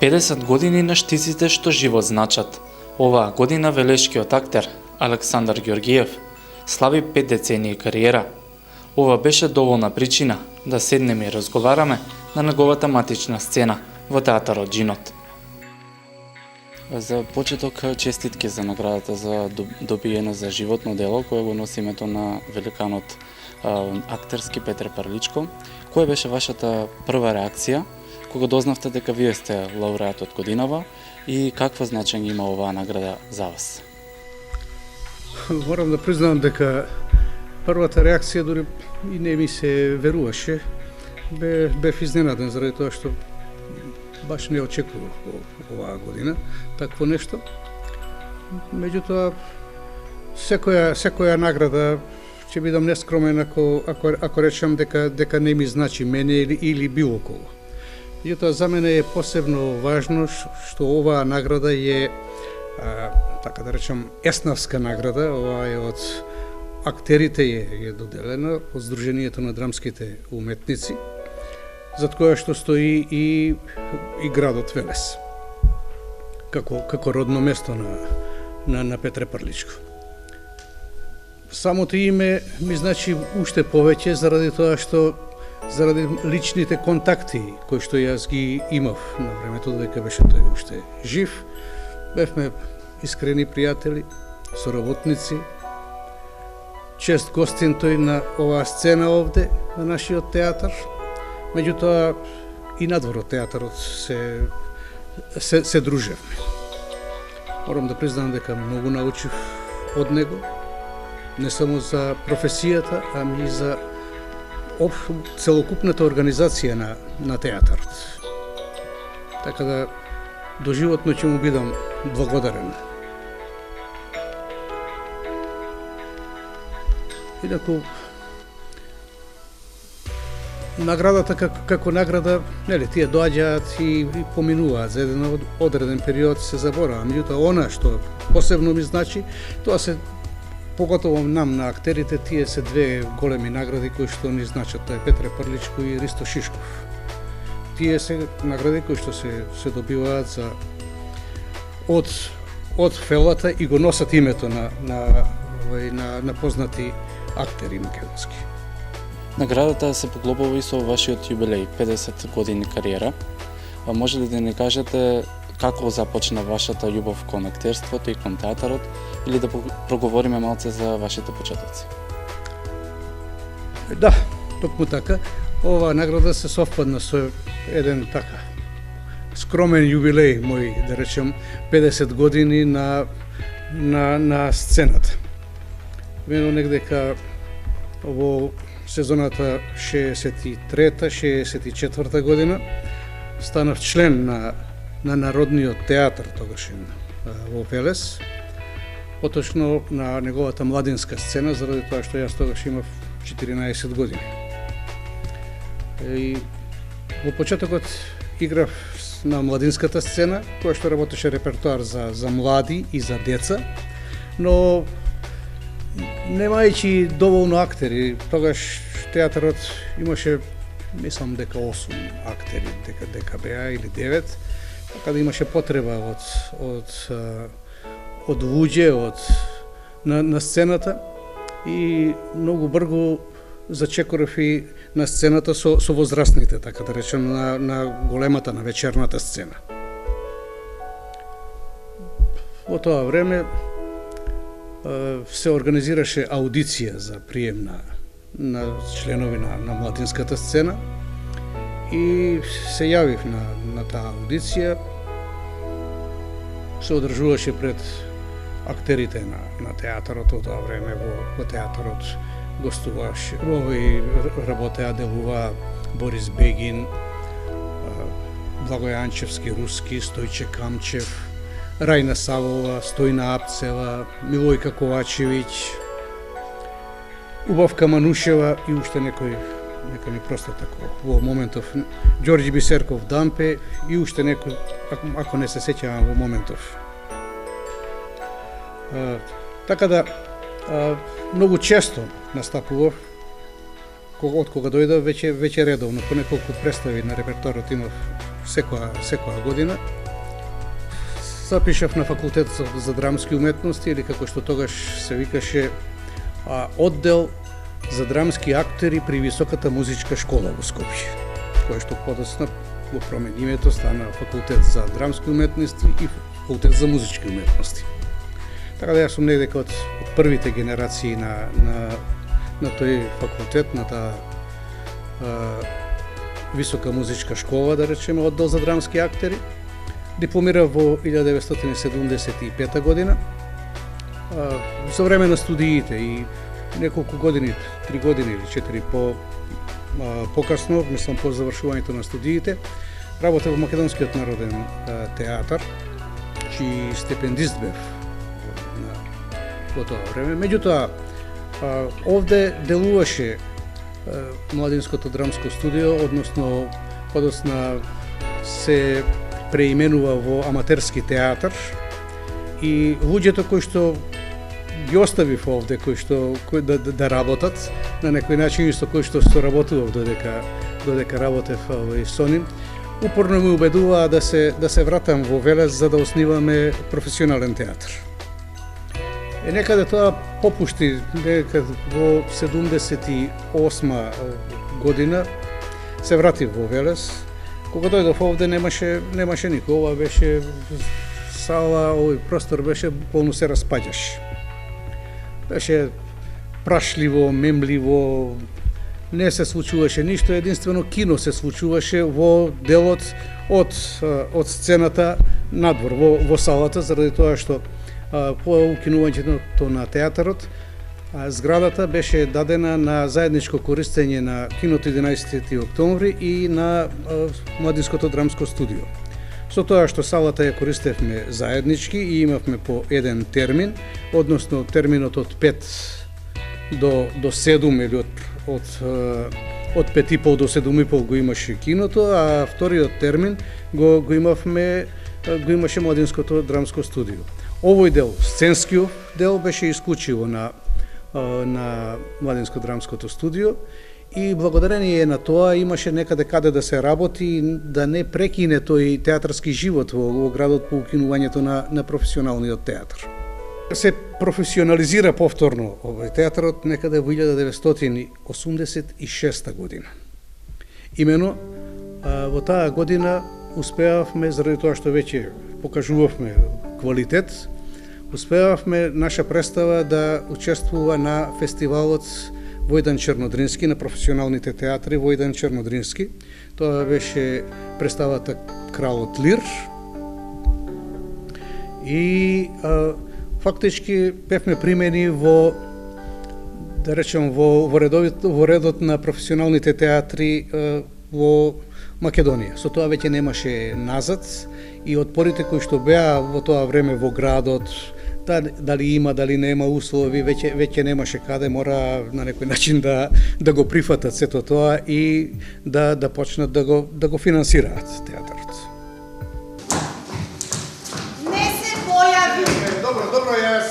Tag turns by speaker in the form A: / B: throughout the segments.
A: 50 години на штиците што живот значат. Оваа година велешкиот актер Александар Ѓоргиев слави 5 децении кариера. Ова беше доволна причина да седнеме и разговараме на неговата матична сцена во театарот Джинот. За почеток честитки за наградата за добиено за животно дело кое го носи името на великанот актерски Петре Парличко. Која беше вашата прва реакција кога дознавте дека вие сте лауреат од годинава и какво значење има оваа награда за вас?
B: Морам да признам дека првата реакција дури и не ми се веруваше. Бев изненаден заради тоа што баш не очекував оваа година такво нешто. Меѓутоа, секоја награда, ќе бидам нескромен ако речам дека не ми значи мене или било кого. Меѓутоа, за мене е посебно важно што оваа награда е, така да речам, еснавска награда. Ова е од актерите е доделена од Сдруженијето на драмските уметници, зад која што стои и градот Велес, како родно место на Петре Парличко. Самото име ми значи уште повеќе заради тоа што заради личните контакти кои што јас ги имав на времето додека беше тој уште жив. Бевме искрени пријатели, соработници. Чест гостин тој на оваа сцена овде на нашиот театар. Меѓутоа и надвор од театарот се дружевме. Морам да признам дека многу научив од него, не само за професијата, ами и за целокупната организација на театарот. Така да доживотно ќе му бидам благодарен. Инаку наградата како награда, нели, тие доаѓаат и поминуваат за еден одреден период, се заборава. Меѓутоа, она што посебно ми значи, тоа се поготово нам на актерите, тие се две големи награди кои што ни значат, тоа е Петре Парличко и Ристо Шишков. Тие се награди кои што се добиваат од фелата и го носат името на познати актери македонски.
A: Наградата се поглобува и со вашиот јубилеј, 50 години кариера. Може ли да ни кажете како започна вашата љубов кон актерството и кон театарот, или да проговориме малце за вашите почетоци?
B: Да, токму така. Оваа награда се совпадна со еден така скромен јубилеј мој, да речем, 50 години на сцената. Вено негдека во сезоната 63-64 година станав член на Народниот театар тогашен во Велес, поточно на неговата младинска сцена, заради тоа што јас тогаш имав 14 години. И во почетокот играв на младинската сцена, која што работеше репертоар за млади и за деца, но немајќи доволно актери, тогаш театарот имаше, мислам дека 8 актери, дека беа или 9, така да имаше потреба од луѓе на сцената и многу брзо зачекорев и на сцената со возрастните, така да речем, на големата, на вечерната сцена. Во тоа време се организираше аудиција за прием на членови на младинската сцена и се јавив на таа аудиција. Се одржуваше пред актерите на театарот. Во тоа време во театарот гостуваше, работеа, делува Борис Бегин, Благој Анчевски, Руски, Стојче Камчев, Рајна Савова, Стојна Апцева, Милојка Ковачевиќ, Убавка Манушева и уште некои ми просто тако во моментов, Ѓорѓи Бисерков Дампе и уште некои, ако не се сеќавам во моментов. Така да, многу често настапував, од кога дојдов веќе редовно, по неколку представи на репертоарот имав секоја година. Запишав на факултет за драмски уметности, или како што тогаш се викаше оддел за драмски актери при Високата музичка школа во Скопје, која што подоцна го промени името, стана факултет за драмски уметности и факултет за музички уметности. Така да јас сум негде од првите генерации на тој факултет, на таа Висока музичка школа, да речеме, оддел за драмски актери. Дипломирав во 1975 година. За време на студиите и неколку години, 3 години или 4 покасно, мислам по завршувањето на студиите, работев во Македонскиот народен театар, чии стипендист бев во тоа време. Меѓутоа, овде делуваше Младинското драмско студио, односно подоцна се преименува во аматерски театар, и луѓето кои што ги оставив овде, кои да работат на некој начин, со кои што работував додека работев со нив, упорно ме убедуваа да се вратам во Велес за да основиваме професионален театар. Некаде тоа попушти, некаде во 78 година се вратив во Велес. Кога дојдов овде немаше никој, ова беше сала, овој простор беше буквално се распаѓаше. Беше прашливо, мемливо, не се случуваше ништо, единствено кино се случуваше во делот од сцената надвор, во салата, заради тоа што по укинувањето на театарот, зградата беше дадена на заедничко користење на киното 11. октомври и на Младинското драмско студио. Со тоа што салата ја користевме заеднички и имавме по еден термин, односно терминот од 5 до 7 или од 5,5 до 7,5 го имаше киното, а вториот термин го имаше Младинското драмско студио. Овој дел, сценскиот дел, беше исклучиво на Младинско драмското студио и благодарение на тоа имаше некаде каде да се работи, да не прекине тој театарски живот во градот по укинувањето на професионалниот театар. Се професионализира повторно овој театарот некаде во 1986 година. Имено во таа година успеавме, заради тоа што веќе покажувавме квалитет, успеавме наша представа да учествува на фестивалот Војдан Чернодрински, на професионалните театри Војдан Чернодрински. Тоа беше представата Кралот Лир. И фактички бевме примени во, да речем, во редот на професионалните театри во Македонија. Со тоа веќе немаше назад и отпорите кои што беа во тоа време во градот, дали има, дали нема услови, веќе немаше каде, мора на некој начин да го прифатат сето тоа и да почнат да го финансираат театарот.
C: Не се појави.
B: Добро, јас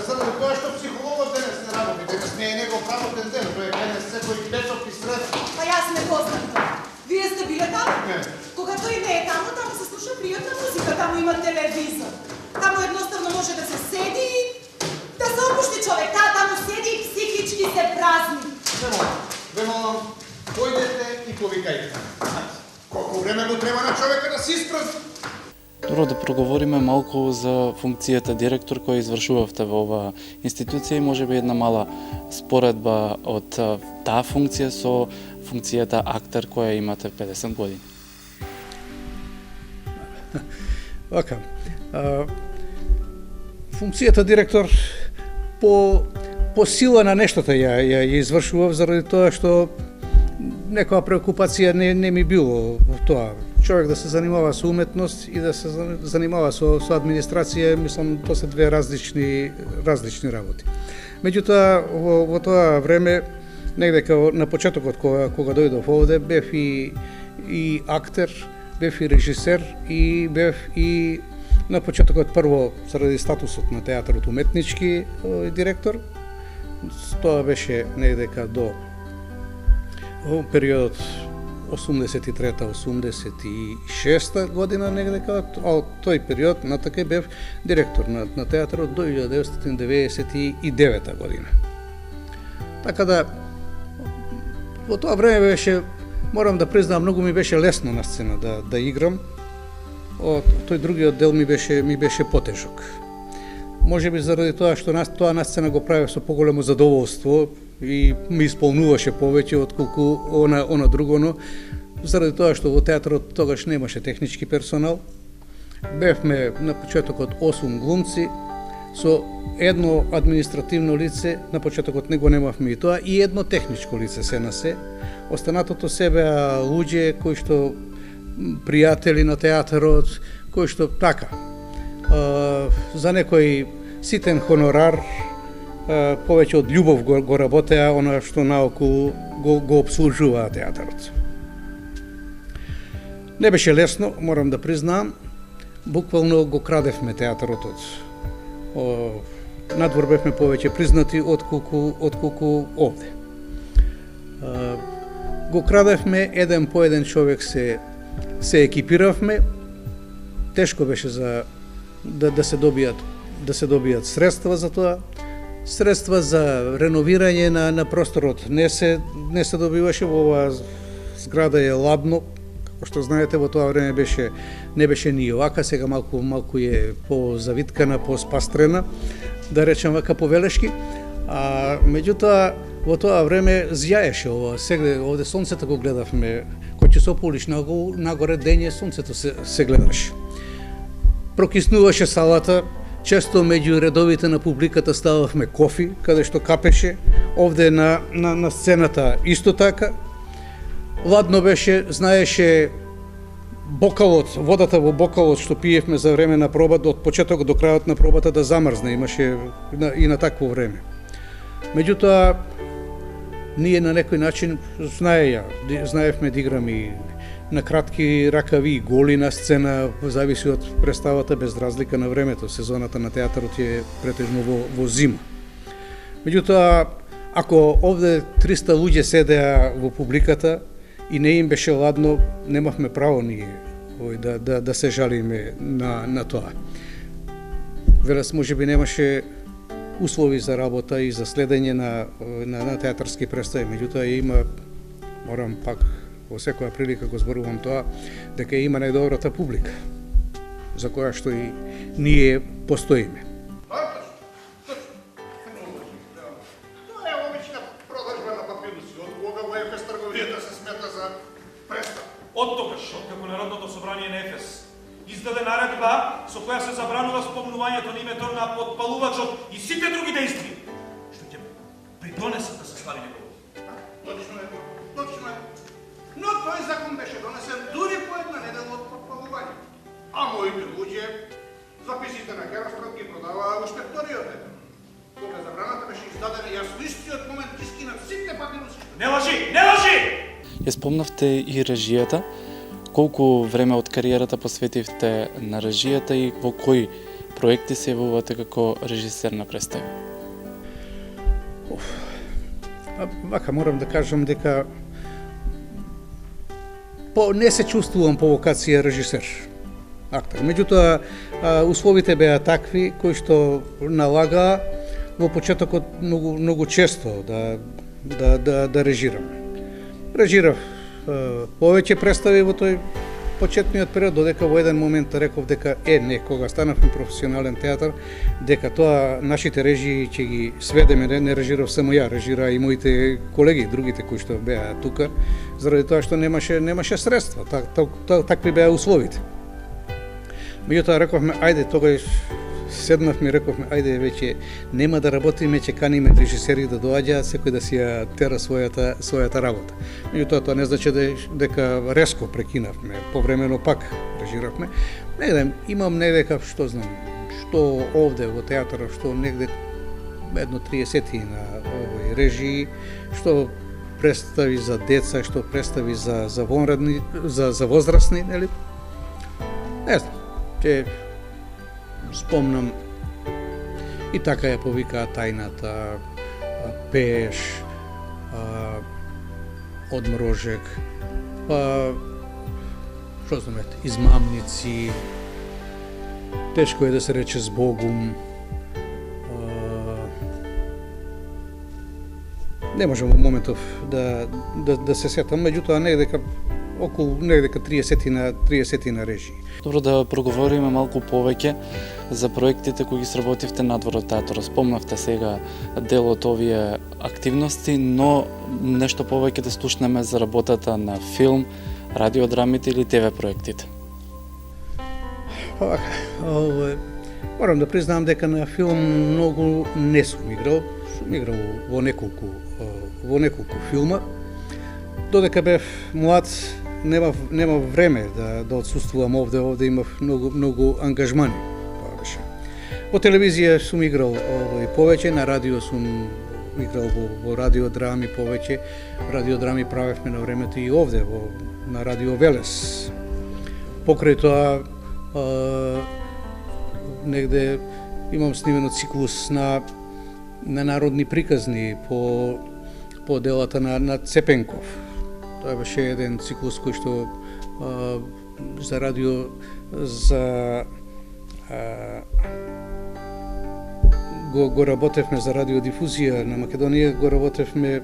B: заради тоа што психологот денес не работи, денес не е негов работен ден, тој е денес секој петок и сред.
C: Па јас не познам тоа. Вие сте биле таму?
B: Не.
C: Кога тој не е таму се слуша пријатна музика, таму има телевизор. Таму едноставно може да се седи и да се опушти човек. Таму седи и психички се празни.
B: Ве молам, појдете и повикајте. Колку време му треба на човека да се испразни?
A: Добро, да проговориме малку за функцијата директор која извршувавте во оваа институција и можеби една мала споредба од таа функција со функцијата актер која имате 50 години.
B: Вака, функцијата директор по сила на нештото ја извршував заради тоа што некоја преокупација не ми било во тоа. Човек да се занимава со уметност и да се занимава со администрација, мислам, тоа се две различни работи. Меѓутоа, во тоа време, негде на почетокот кога дојдов овде, бев и актер, бев и режисер и бев и на почетокот прво заради статусот на театарот уметнички директор. Тоа беше негде до периодот 83-та, 86-та година негде, а од тој период натака бев директор на театарот до 1999 година. Така да, во тоа време беше, морам да признам, многу ми беше лесно на сцена да играм. Тој другиот дел ми беше потежок. Може би заради тоа што тоа на сцена го правев со поголемо задоволство и ми исполнуваше повеќе отколку она друго, но заради тоа што во театарот тогаш немаше технички персонал. Бевме на почетокот 8 глумци со едно административно лице, на почетокот не го немавме и тоа, и едно техничко лице се на се. Останатото се беа луѓе кои што пријатели на театарот, кои што така за некој ситен хонорар, повеќе од љубов го работеа она што наоколу го обслужуваа театарот. Не беше лесно, морам да признам, буквално го крадевме театарот надвор бевме повеќе признати отколку овде. Го крадевме, еден по еден човек се екипиравме, тешко беше за да се добијат средства за тоа. Средства за реновирање на просторот не се добиваше. Во оваа зграда е ладно, како што знаете, во тоа време не беше ни овака, сега малку е позавиткана, поспастрена, да речем вака повелешки. А меѓутоа во тоа време зјаеше ова. Сега овде сонцето го гледавме, кој ќе се ополиш нагоре дење, сонцето се гледаше. Прокиснуваше салата, често меѓу редовите на публиката стававме кофи, каде што капеше, овде на сцената исто така. Ладно беше, знаеше бокалот, водата во бокалот што пиевме за време на пробата, од почетокот до крајот на пробата да замрзне, имаше и на такво време. Меѓутоа, ние на некој начин знаевме да играме и на кратки ракави и голи на сцена, зависи од представата, без разлика на времето. Сезоната на театарот е претежно во зима. Меѓутоа, ако овде 300 луѓе седеа во публиката и не им беше ладно, немавме право ние да се жалиме на тоа. Велес можеби немаше услови за работа и за следење на театарски представи, меѓутоа има, морам пак во секоја прилика го зборувам тоа, дека има најдобрата публика, за која што и ние постоиме.
D: Тоа е обична продажба на папируси. Од кога во Ефес трговијата се смета за престап?
E: Од тогаш, откако Народното собрание на Ефес издаде наредба со која се забранува спомнувањето на името на потпалувачот и сите други дејства, што ќе придонесат да се слави неговото.
D: Точно е. Но тој закон беше донесен дури по една недела од потпалување. А моите луѓе записите на Херострат ги продаваа во шпекторијата. Кога забраната беше издадена, јас во истиот момент ги скинав сите папируси.
E: Не лажи!
A: Ја спомнавте и режијата. Колку време од кариерата посветивте на режијата и во кои проекти се јавувате како режисер на представи?
B: Вака морам да кажам дека не се чувствувам по вокација режисер, актер. Меѓутоа, условите беа такви кои што налагаа во почетокот многу често да режирам. Режирав повеќе представи во тој почетниот период, додека во еден момент реков дека кога станавме професионален театар, дека тоа нашите режии ќе ги сведеме, не режирав само ја, режира и моите колеги, другите кои што беа тука, заради тоа што немаше средства, такви беа условите. Меѓутоа рековме, ајде, тогаш седнавме и рековме, ајде веќе нема да работиме, ќе каниме режисери да доаѓаат, секој да си ја тера својата работа. Меѓутоа тоа не значи дека резко прекинавме, повремено пак режиравме. Имам недека, што знам, што овде во театарот, што негде едно 30 на овој режии, што представи за деца, што представи за возрастни, нели? Не знам, ќе спомнам и така ја повикаа тајната, Пеш, Одмрожек, па што знам, измамници, тешко е да се рече Збогум. Не можам во моментов да се сетам, меѓутоа негдека околу 30 на режии.
A: Добро, да проговориме малку повеќе за проектите кои ги сработивте надвор од театарот. Спомнавте сега дел од овие активности, но нешто повеќе да слушнеме за работата на филм, радиодрамите или ТВ проектите.
B: Морам да признам дека на филм многу не сум играл. Сум играл во неколку филма. Додека бев млад, немав време да отсуствувам овде. Овде имав многу ангажмани. Тоа беше. Во телевизија сум играл и повеќе, на радио сум играл во радиодрами повеќе. Радиодрами правевме на времето и овде на Радио Велес. Покрај тоа негде имам снимено циклус на народни приказни по делата на Цепенков. Тоа беше еден циклус кој што за радио го работевме за радиодифузија на Македонија, го работевме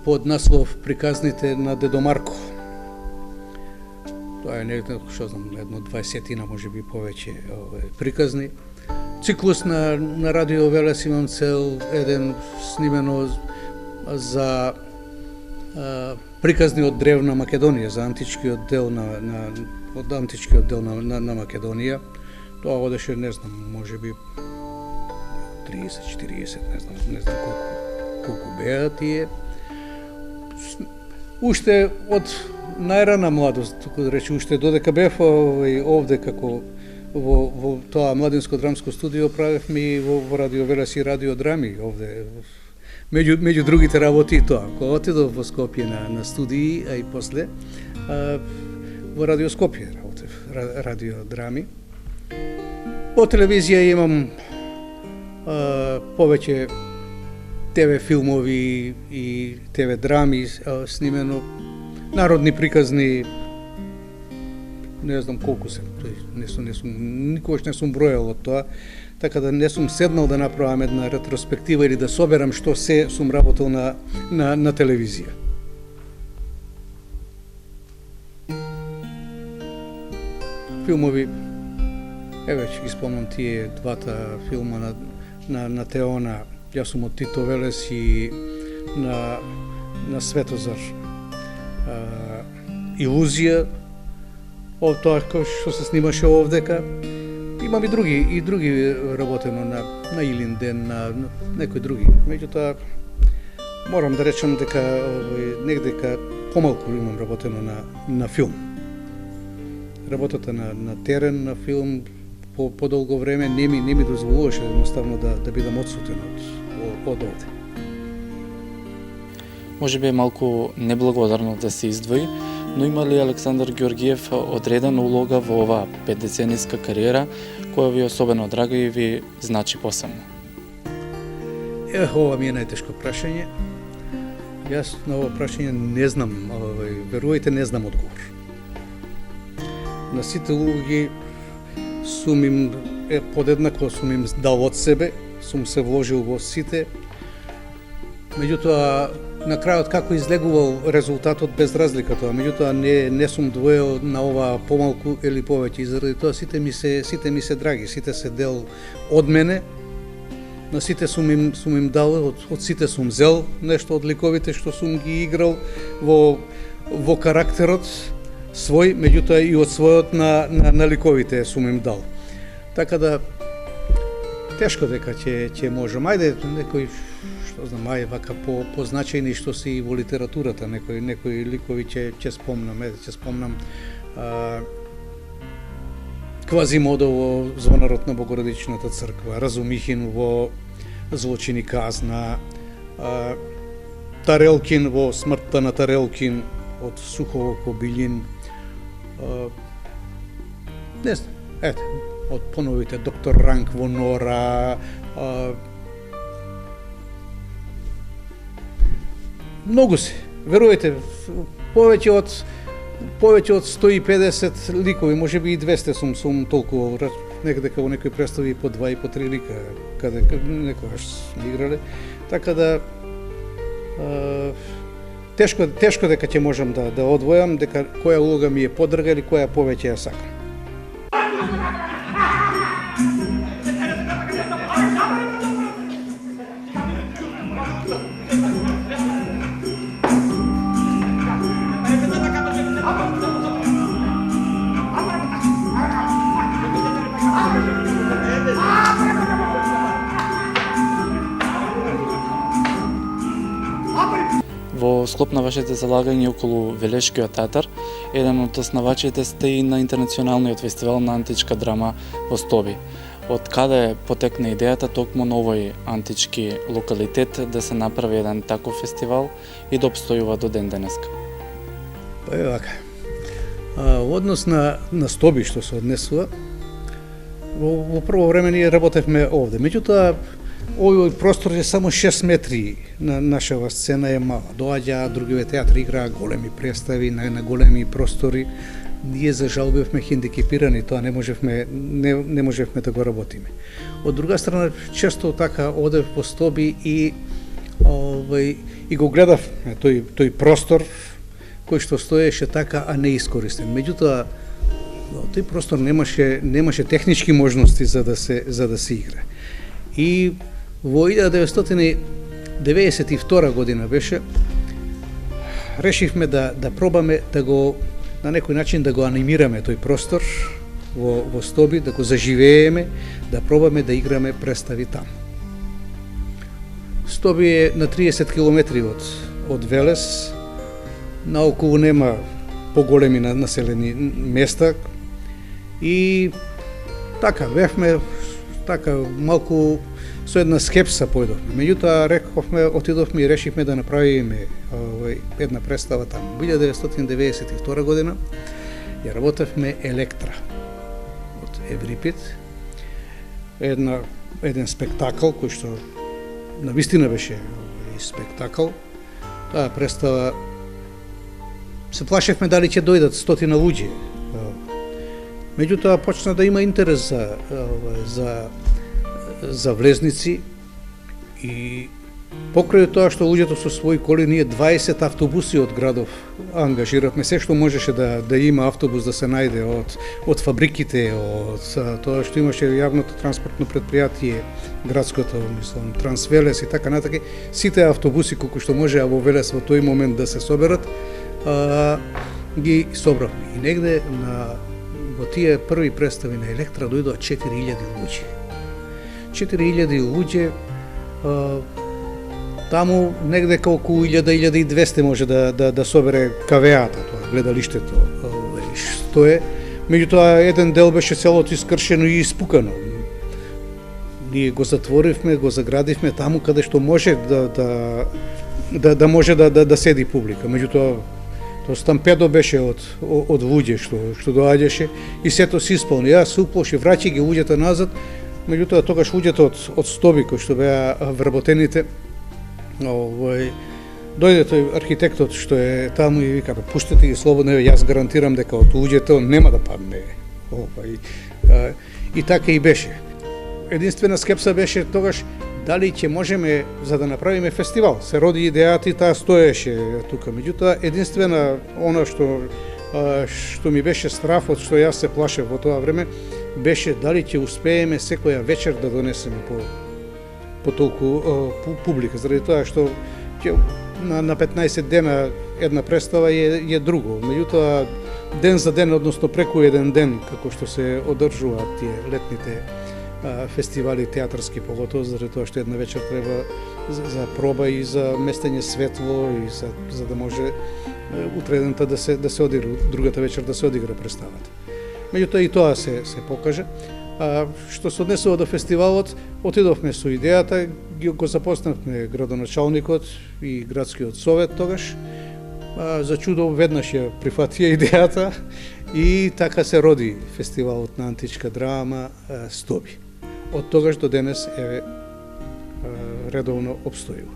B: под наслов Приказните на Дедо Марко. Тоа е некако, што знам, едно 20-тина, можеби повеќе приказни. Циклус на Радио Велес имам цел еден снимено за приказни од древна Македонија, за античкиот дел на Македонија. Тоа одеше, не знам, можеби 30-40, не знам колку беа тие. Уште од најрана младост, туку да рече, уште додека бев овде како во тоа младинско драмско студио, правевме и во Радио Велес и радиодрами овде. Меѓу другите работи тоа, кога отидов во Скопје на студии, а и после во Радио Скопје работев, радиодрами. По телевизија имам повеќе ТВ филмови и ТВ драми снимено, народни приказни, не знам колку се, никогаш не сум бројал од тоа, така да не сум седнал да направам една ретроспектива или да соберам што се сум работел на телевизија. Филмови, веќе ги спомнам тие двата филма на Теона, јас сум од Тито Велес и на Светозар Илузија, од тоа што се снимаше овдека. Имам и други работено на Илинден, на некои други. Меѓутоа, морам да речам дека негдека помалку имам работено на филм. Работата на терен, на филм, по долго време не ми дозволуваше едноставно да бидам одсутен од овде.
A: Може би е малку неблагодарно да се издвои, но има ли Александар Георгиев одредена улога во оваа 5-децениска кариера, која ви е особено драга и ви значи посебно?
B: Ова ми е најтешко прашање. Јас на ова прашање не знам, верувајте, не знам одговор. На сите улоги сум им подеднакво сум им дал од себе, сум се вложил во сите. Меѓутоа, на крајот како излегувал резултатот без разлика тоа, меѓутоа не сум двоел на ова помалку или повеќе, и заради тоа сите ми се драги, сите се дел од мене. На сите сум им дал, од сите сум зел нешто од ликовите што сум ги играл во карактерот свој, меѓутоа и од својот на ликовите сум им дал. Така да тешко дека ќе можам. Ајде некој, што знам, вака позначајни што се и во литературата, некои ликови ќе спомнам. Ќе спомнам Квазимодо во Звонарот на Богородичната црква, Разумихин во Злочини казна, Тарелкин во Смртта на Тарелкин од Сухово Кобилин. Не знам, од поновите Доктор Ранк во Нора, многу се, верувајте, повеќе од повеќе од 150 ликови, можеби и 200 сум толку некаде во некои представи по 2 и по 3 лика каде некогаш сме играле. Така да тешко дека ќе можам да одвојам дека која улога ми е подрга или која повеќе ја сакам.
A: Во склоп на вашите залагања околу Велешкиот театар, еден од основачите сте и на интернационалниот фестивал на античка драма во Стоби. Од каде потекна идејата токму на овој антички локалитет да се направи еден таков фестивал и да обстојува до ден денеска?
B: Па е вака. Во однос на Стоби што се однесува, во прво време ние работевме овде. Меѓутоа, овој простор е само 6 метри на нашава сцена е мала. Доаѓа другиве театри, играа големи представи на големи простори. Ние за жал бевме хендикепирани, тоа не можевме да го работиме. Од друга страна, често така одев по Стоби и го гледав тој простор кој што стоеше така, а не искористен. Меѓутоа, тој простор немаше технички можности за да се игра. И во 1992 година беше, решивме да пробаме да го на некој начин да го анимираме тој простор во Стоби, да го заживееме, да пробаме да играме представи таму. Стоби е на 30 километри од Велес, наоколу нема поголеми населени места и така бевме малку со една скепса појдовме. Меѓутоа отидовме и решивме да направиме една представа таму. 1992 година ја работевме Електра од Еврипид. Еден спектакл кој што навистина беше спектакл. Таа представа се плашевме дали ќе дојдат 100 луѓе. Меѓутоа почна да има интерес за влезници и покрај тоа што луѓето со своји коли, ние 20 автобуси од градов ангажиравме, се што можеше да има автобус да се најде од фабриките, од тоа што имаше јавното транспортно предпријатие, градското, мислам, Трансвелес и така натака, сите автобуси колку што можеа во Велес во тој момент да се соберат, ги собравме. И негде во тие први представи на Електра дојдоа 4000 луѓе. 4000 луѓе, таму негде колку 1200 може да собере кавеата, тоа гледалиштето, што е. Меѓутоа, еден дел беше целото искршено и испукано. Ние го затворивме, го заградивме таму каде што може да може да седи публика. Меѓутоа, тоа стампедо беше од луѓе што доаѓаше и сето се исполни. Јас се уплошив, враќај ги луѓето назад. Меѓутоа, тогаш луѓето од Стоби кои што беа вработените, дојде тој архитектот што е таму и вика, пуштете ги слободно, јас гарантирам дека од луѓето нема да падне. И така и беше. Единствена скепса беше тогаш дали ќе можеме за да направиме фестивал. Се роди идејата и таа стоеше тука. Меѓутоа, единствена она што ми беше страфот, што јас се плашев во тоа време, беше дали ќе успееме секоја вечер да донесеме по толку публика, заради тоа што на 15 дена една представа е друго. Меѓутоа, ден за ден, односно преку еден ден, како што се одржуваат тие летните фестивали театарски, поготово заради тоа што една вечер треба за проба и за местење светло и за да може утредента да се одигра, другата вечер да се одигра представата. Меѓутоа и тоа се покажа. Што се однесува до фестивалот, отидовме со идејата, го запознавме градоначалникот и градскиот совет тогаш. За чудо веднаш ја прифатија идејата и така се роди фестивалот на античка драма Стоби. Од тогаш до денес редовно обстојува.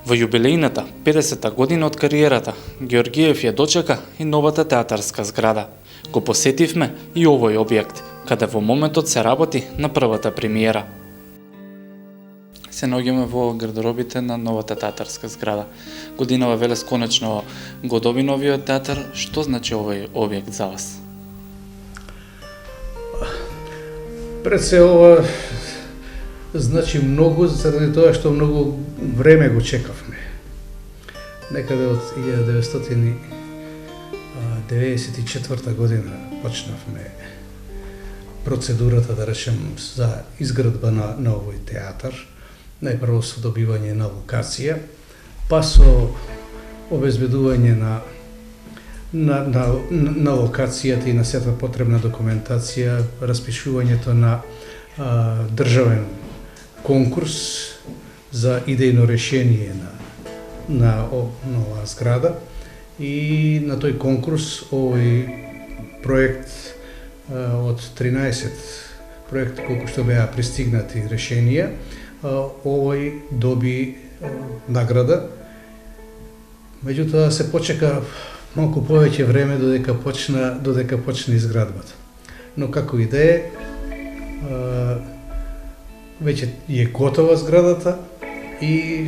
A: Во јубилејната 50-та година од кариерата, Георгиев ја дочека и новата театарска зграда. Го посетивме и овој објект, каде во моментот се работи на првата премиера. Се наоѓаме во гардеробите на новата театарска зграда. Годинава Велес конечно го доби новиот театар. Што значи овој објект за вас?
B: Пред се ова значи многу, заради тоа што многу време го чекавме. Некаде од 1994 година почнавме процедурата, да речем, за изградба на овој театар. Најпрво со добивање на локација, па со обезбедување на локацијата и на сета потребна документација, распишувањето на државен конкурс за идејно решение на оваа зграда, и на тој конкурс овој проект од 13 проекти колку што беа пристигнати решенија, овој доби награда. Меѓутоа се почека малку повеќе време додека почна изградбата. Но како и да е, веќе е готова зградата и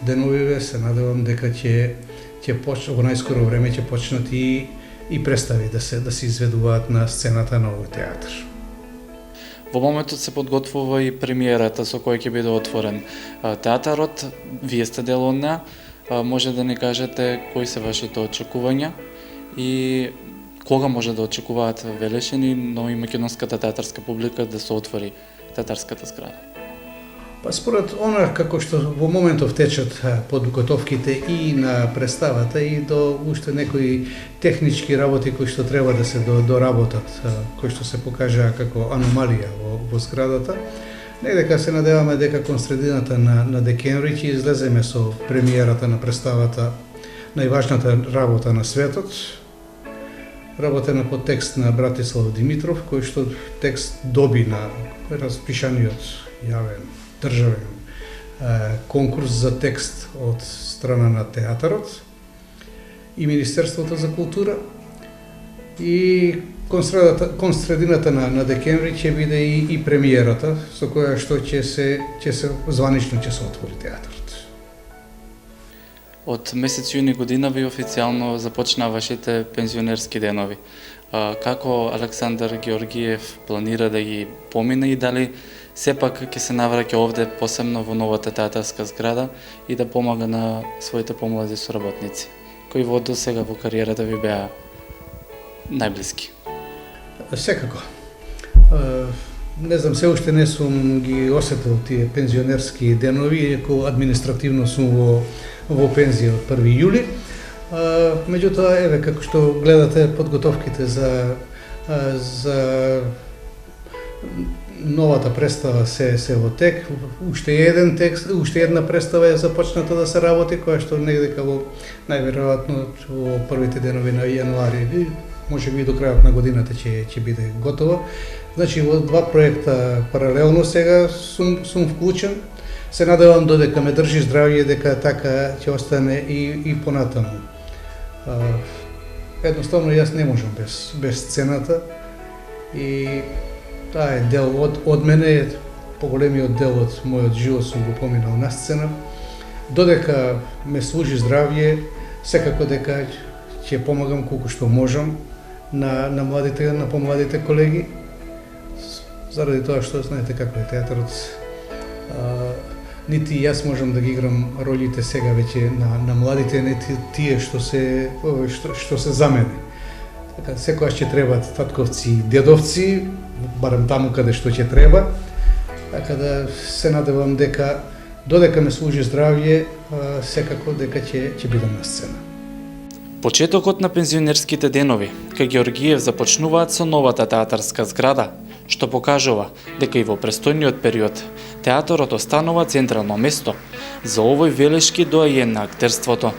B: деновиве се надевам дека ќе во најскоро време ќе почнат и представи да се изведуваат на сцената на овој театар.
A: Во моментот се подготвува и премиерата со која ќе биде отворен театарот. Вие сте дел од неа. Може да ни кажете кои се вашите очекувања и кога може да очекуваат Велешани, но и македонската театарска публика да се отвори театарската зграда?
B: Па според она како што во моментов течат подготовките и на представата и до уште некои технички работи кои што треба да се доработат, кои што се покажаа како аномалија во зградата, недека се надеваме дека кон средината на декември ќе излеземе со премиерата на представата најважната работа на светот, работена по текст на Братислав Димитров, кој што текст доби на распишаниот јавен државен конкурс за текст од страна на театарот и Министерството за култура, и кон средината на декември ќе биде и премиерата со која што ќе се званично ќе се отвори театарот.
A: Од месец јуни година ви официјално започна вашите пензионерски денови. Како Александар Георгиев планира да ги помине и дали сепак ќе се навраќа овде посебно во новата театарска зграда и да помага на своите помлади соработници, кои во досега во кариерата ви беа најблиски?
B: Секако. Не знам, се уште не сум ги осетил тие пензионерски денови, иако административно сум во пензија од 1 јули. Меѓутоа, еве, како што гледате подготовките за новата представа се во тек. Уште една представа е започната да се работи, која што негде во најверојатно во првите денови на јануари, може би до крајот на годината ќе биде готова. Значи во два проекта паралелно сега сум вклучен. Се надевам додека ме држи здравје дека така ќе остане и понатаму. Едноставно јас не можам без сцената и таа е дел од мене, поголемиот дел од мојот живот сум го поминал на сцена. Додека ме служи здравје, секако дека ќе помагам колку што можам на помладите колеги, заради тоа што знаете како е театарот. Нити јас можам да ги играм ролите сега веќе на младите, нити тие што се за мене. Така, секогаш ќе требаат татковци и дедовци, барем таму каде што ќе треба, така да се надевам дека додека ме служи здравје, секако дека ќе бидам на сцена.
A: Почетокот на пензионерските денови кај Георгиев започнуваат со новата театарска зграда, што покажува дека и во престојниот период театарот останува централно место за овој велешки доајен на актерството.